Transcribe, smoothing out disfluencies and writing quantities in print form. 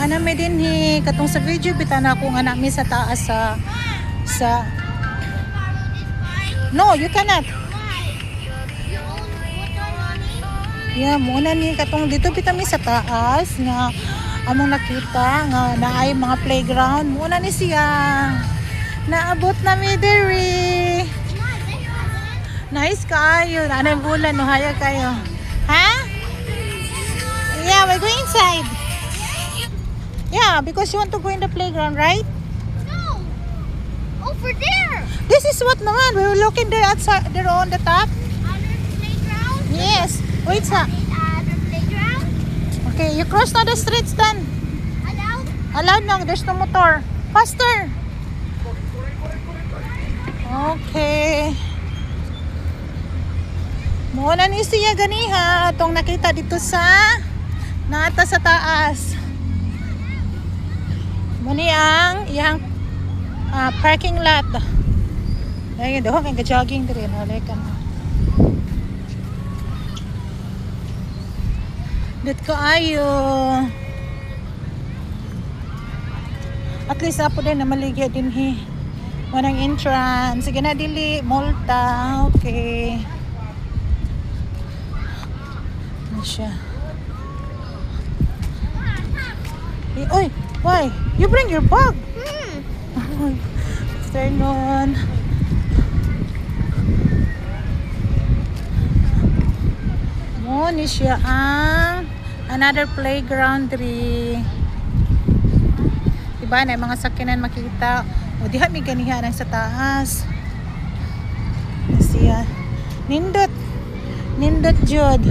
Ana may din hi katong sa video bitan ako nga nami sa taas sa No, you cannot. Yeah, muna ni katong dito bitami sa taas nga among nakita nga naay mga playground. Muna ni siya. Naabot na mi diri. Nice kayo. Anay bulan no haya kayo. Ha? Yeah, we go inside. Yeah, because you want to go in the playground, right? No. Over there. This is what naman. We were looking there outside, there on the top. Other playground. Yes. Wait sa. Other playground. Okay, you cross na the streets then. Allowed. Allowed na. There's no motor. Faster. Okay. Muna ni siya ganiha. Itong nakita dito sa nata sa taas. Muni ang iyang parking lot. Ayun, doon kang jogging diri na like Dit ko ayo. At least apo din na maligya din hi. Manang entrance. Sige na dili multa. Okay. Ano siya? Oy, why? You bring your bag. Afternoon. Mo ni siya ang another playground diri. Diba na mga sakinan makita. O diha mi ganiha nang sa taas. Siya. Nindot. Nindot jud.